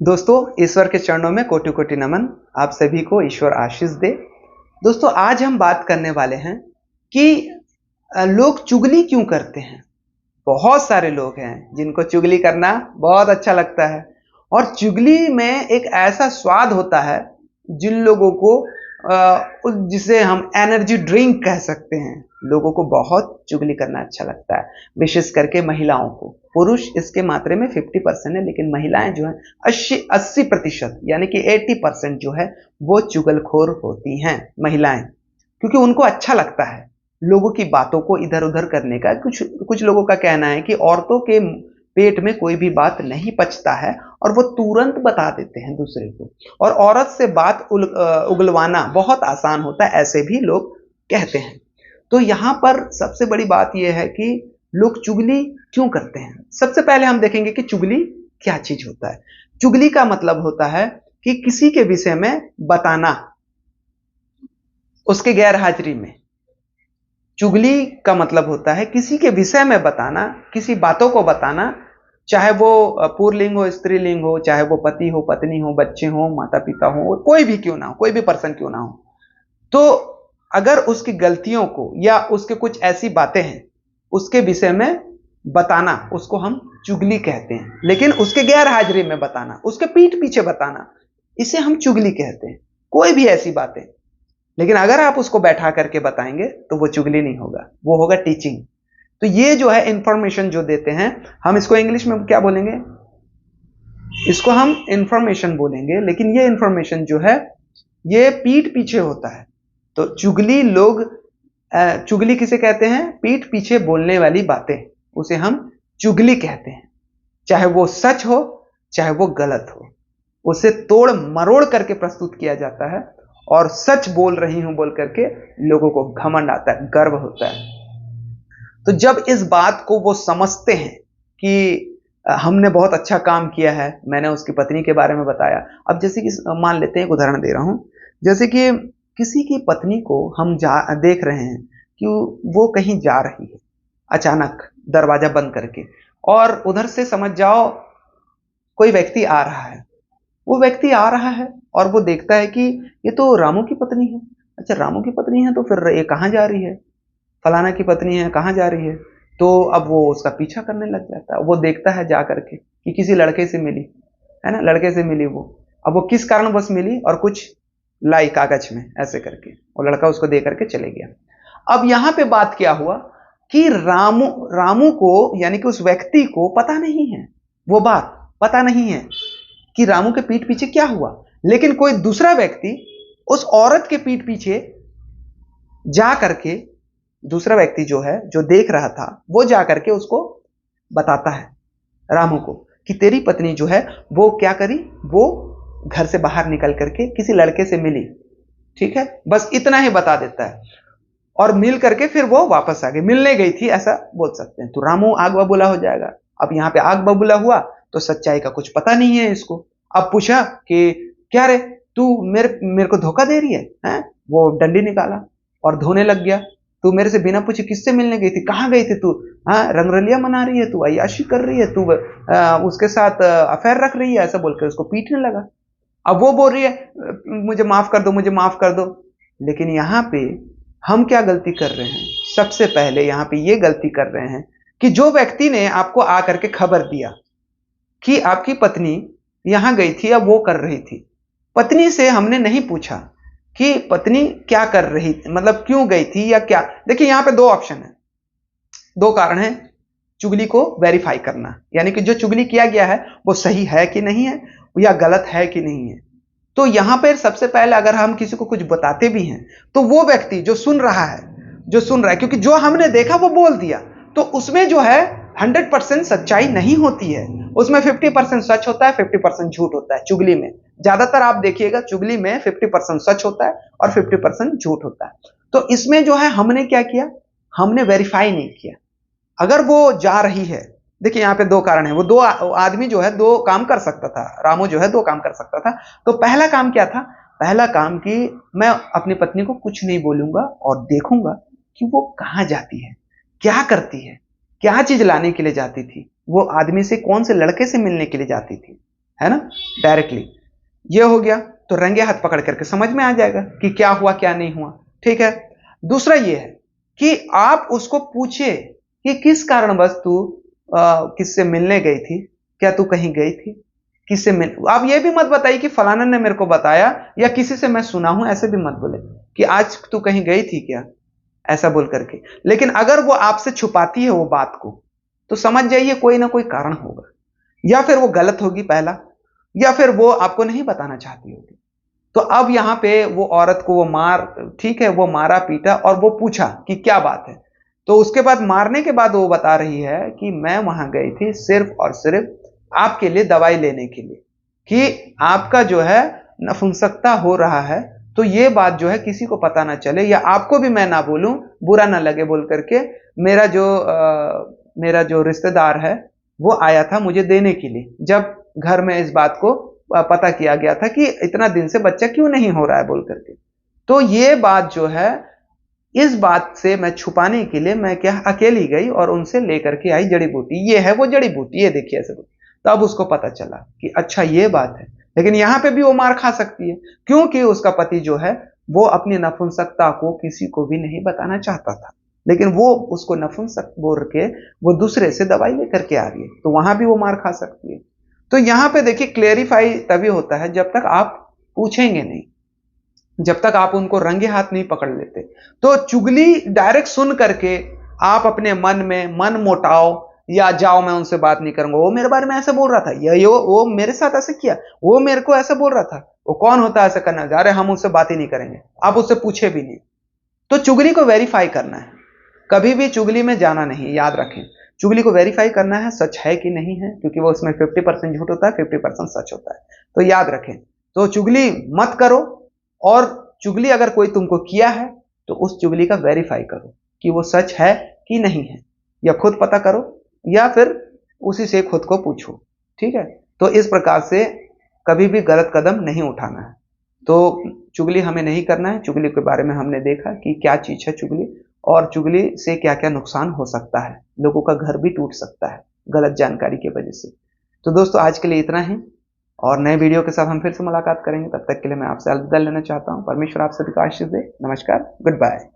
दोस्तों, ईश्वर के चरणों में कोटि कोटि नमन। आप सभी को ईश्वर आशीष दे। दोस्तों, आज हम बात करने वाले हैं कि लोग चुगली क्यों करते हैं। बहुत सारे लोग हैं जिनको चुगली करना बहुत अच्छा लगता है और चुगली में एक ऐसा स्वाद होता है जिन लोगों को जिसे हम एनर्जी ड्रिंक कह सकते हैं। लोगों को बहुत चुगली करना अच्छा लगता है, विशेष करके महिलाओं को। पुरुष इसके मात्रे में 50% है, लेकिन महिलाएं जो है 80% यानी कि 80% जो है वो चुगलखोर होती हैं महिलाएं, क्योंकि उनको अच्छा लगता है लोगों की बातों को इधर उधर करने का। कुछ लोगों का कहना है कि औरतों के पेट में कोई भी बात नहीं पचता है और वो तुरंत बता देते हैं दूसरे को, और औरत से बात उगलवाना बहुत आसान होता है, ऐसे भी लोग कहते हैं। तो यहां पर सबसे बड़ी बात यह है कि लोग चुगली क्यों करते हैं। सबसे पहले हम देखेंगे कि चुगली क्या चीज होता है। चुगली का मतलब होता है कि किसी के विषय में बताना उसके गैर हाजिरी में। चुगली का मतलब होता है किसी के विषय में बताना, किसी बातों को बताना, चाहे वो पुल्लिंग हो, स्त्रीलिंग हो, चाहे वो पति हो, पत्नी हो, बच्चे हो, माता पिता हो, कोई भी क्यों ना हो, कोई भी पर्सन क्यों ना हो। तो अगर उसकी गलतियों को या उसके कुछ ऐसी बातें हैं उसके विषय में बताना, उसको हम चुगली कहते हैं। लेकिन उसके गैर हाजिरी में बताना, उसके पीठ पीछे बताना, इसे हम चुगली कहते हैं। कोई भी ऐसी बातें, लेकिन अगर आप उसको बैठा करके बताएंगे तो वो चुगली नहीं होगा, वो होगा टीचिंग। तो ये जो है इंफॉर्मेशन जो देते हैं, हम इसको इंग्लिश में क्या बोलेंगे, इसको हम इंफॉर्मेशन बोलेंगे। लेकिन ये इंफॉर्मेशन जो है ये पीठ पीछे होता है। तो चुगली किसे कहते हैं? पीठ पीछे बोलने वाली बातें, उसे हम चुगली कहते हैं। चाहे वो सच हो चाहे वो गलत हो, उसे तोड़ मरोड़ करके प्रस्तुत किया जाता है और सच बोल रही हूं बोल करके लोगों को घमंड आता है, गर्व होता है। तो जब इस बात को वो समझते हैं कि हमने बहुत अच्छा काम किया है, मैंने उसकी पत्नी के बारे में बताया। अब जैसे कि मान लेते हैं, एक उदाहरण दे रहा हूं, जैसे कि किसी की पत्नी को हम देख रहे हैं कि वो कहीं जा रही है अचानक दरवाजा बंद करके, और उधर से समझ जाओ कोई व्यक्ति आ रहा है। वो व्यक्ति आ रहा है और वो देखता है कि ये तो रामू की पत्नी है। अच्छा, रामू की पत्नी है तो फिर ये कहाँ जा रही है? फलाना की पत्नी है, कहाँ जा रही है? तो अब वो उसका पीछा करने लग जाता है। वो देखता है जा करके कि किसी लड़के से मिली है ना, लड़के से मिली वो। अब वो किस कारणवश मिली और कुछ लाई कागज में ऐसे करके, वो लड़का उसको दे करके चले गया। अब यहां पे बात क्या हुआ कि रामू को यानी कि उस व्यक्ति को पता नहीं है, वो बात पता नहीं है कि रामू के पीठ पीछे क्या हुआ। लेकिन कोई दूसरा व्यक्ति उस औरत के पीठ पीछे जा करके, दूसरा व्यक्ति जो है, जो देख रहा था, वो जा करके उसको बताता है रामू को कि तेरी पत्नी जो है वो क्या करी, वो घर से बाहर निकल करके किसी लड़के से मिली। ठीक है, बस इतना ही बता देता है और मिल करके फिर वो वापस आ गई, मिलने गई थी ऐसा बोल सकते हैं। तो रामू आग बबूला हो जाएगा। अब यहां पे आग बबूला हुआ तो सच्चाई का कुछ पता नहीं है इसको। अब पूछा कि क्या रे, तू मेरे को धोखा दे रही है? वो डंडी निकाला और धोने लग गया। तू मेरे से बिना पूछे किससे मिलने गई थी, कहां गई थी तू? रंगरलिया मना रही है तू, अय्याशी कर रही है तू, उसके साथ अफेयर रख रही है, ऐसा बोलकर उसको पीटने लगा। अब वो बोल रही है मुझे माफ कर दो, मुझे माफ कर दो। लेकिन यहां पे हम क्या गलती कर रहे हैं? सबसे पहले यहां पे ये गलती कर रहे हैं कि जो व्यक्ति ने आपको आकर के खबर दिया कि आपकी पत्नी यहां गई थी या वो कर रही थी, पत्नी से हमने नहीं पूछा कि पत्नी क्या कर रही थी, मतलब क्यों गई थी या क्या। देखिए, यहां पे दो ऑप्शन है, दो कारण है चुगली को वेरीफाई करना, यानी कि जो चुगली किया गया है वो सही है कि नहीं है या गलत है कि नहीं है। तो यहां पर सबसे पहले अगर हम किसी को कुछ बताते भी हैं तो वो व्यक्ति जो सुन रहा है, क्योंकि जो हमने देखा वो बोल दिया, तो उसमें जो है 100% सच्चाई नहीं होती है, उसमें 50% सच होता है, 50% झूठ होता है। चुगली में ज्यादातर आप देखिएगा, चुगली में 50% सच होता है और 50% झूठ होता है। तो इसमें जो है हमने क्या किया, हमने वेरीफाई नहीं किया। अगर वो जा रही है, देखिए यहां पे दो कारण है, वो दो आदमी जो है दो काम कर सकता था, रामू जो है दो काम कर सकता था। तो पहला काम क्या था? पहला काम कि मैं अपनी पत्नी को कुछ नहीं बोलूंगा और देखूंगा कि वो कहां जाती है, क्या करती है, क्या चीज लाने के लिए जाती थी, वो आदमी से कौन से लड़के से मिलने के लिए जाती थी। है ना, डायरेक्टली। ये हो गया, तो रंगे हाथ पकड़ करके समझ में आ जाएगा कि क्या हुआ क्या नहीं हुआ। ठीक है। दूसरा ये है कि आप उसको पूछिए कि किस कारणवश तू किससे मिलने गई थी, क्या तू कहीं गई थी, किससे मिल। आप ये भी मत बताइए कि फलाना ने मेरे को बताया या किसी से मैं सुना हूं, ऐसे भी मत बोले कि आज तू कहीं गई थी क्या, ऐसा बोल करके। लेकिन अगर वो आपसे छुपाती है वो बात को, तो समझ जाइए कोई ना कोई कारण होगा, या फिर वो गलत होगी पहला, या फिर वो आपको नहीं बताना चाहती होगी। तो अब यहां पे वो औरत को वो मार, ठीक है, वो मारा पीटा और वो पूछा कि क्या बात है। तो उसके बाद मारने के बाद वो बता रही है कि मैं वहां गई थी सिर्फ और सिर्फ आपके लिए दवाई लेने के लिए, कि आपका जो है नपुंसकता हो रहा है, तो ये बात जो है किसी को पता ना चले, या आपको भी मैं ना बोलूं, बुरा ना लगे बोल करके मेरा जो रिश्तेदार है वो आया था मुझे देने के लिए, जब घर में इस बात को पता किया गया था कि इतना दिन से बच्चा क्यों नहीं हो रहा है बोल करके। तो ये बात जो है, इस बात से मैं छुपाने के लिए मैं क्या अकेली गई और उनसे लेकर के आई जड़ी बूटी, ये है वो जड़ी बूटी, ये देखिए ऐसे। तब उसको पता चला कि अच्छा ये बात है। लेकिन यहां पे भी वो मार खा सकती है, क्योंकि उसका पति जो है वो अपनी नपुंसकता को किसी को भी नहीं बताना चाहता था, लेकिन वो उसको नपुंसक बोल के वो दूसरे से दवाई लेकर के आ रही है, तो वहां भी वो मार खा सकती है। तो यहां पे देखिए क्लेरिफाई तभी होता है जब तक आप पूछेंगे नहीं, जब तक आप उनको रंगे हाथ नहीं पकड़ लेते। तो चुगली डायरेक्ट सुन करके आप अपने मन में मन मोटाव, या जाओ मैं उनसे बात नहीं करूंगा, वो मेरे बारे में ऐसा बोल रहा था, या वो मेरे साथ ऐसे किया, वो मेरे को ऐसा बोल रहा था, वो कौन होता है ऐसा करना, जा रहे हम उससे बात ही नहीं करेंगे, आप उससे पूछे भी नहीं। तो चुगली को वेरीफाई करना है, कभी भी चुगली में जाना नहीं, याद रखें। चुगली को वेरीफाई करना है सच है कि नहीं है, क्योंकि वो उसमें 50% झूठ होता है, 50% सच होता है, तो याद रखें। तो चुगली मत करो, और चुगली अगर कोई तुमको किया है तो उस चुगली का वेरीफाई करो कि वो सच है कि नहीं है, या खुद पता करो या फिर उसी से खुद को पूछो। ठीक है। तो इस प्रकार से कभी भी गलत कदम नहीं उठाना है। तो चुगली हमें नहीं करना है। चुगली के बारे में हमने देखा कि क्या चीज है चुगली, और चुगली से क्या क्या नुकसान हो सकता है, लोगों का घर भी टूट सकता है गलत जानकारी की वजह से। तो दोस्तों आज के लिए इतना ही, और नए वीडियो के साथ हम फिर से मुलाकात करेंगे। तब तक के लिए मैं आपसे अलविदा लेना चाहता हूं। परमेश्वर आप सभी को आशीष दे। नमस्कार, गुड बाय।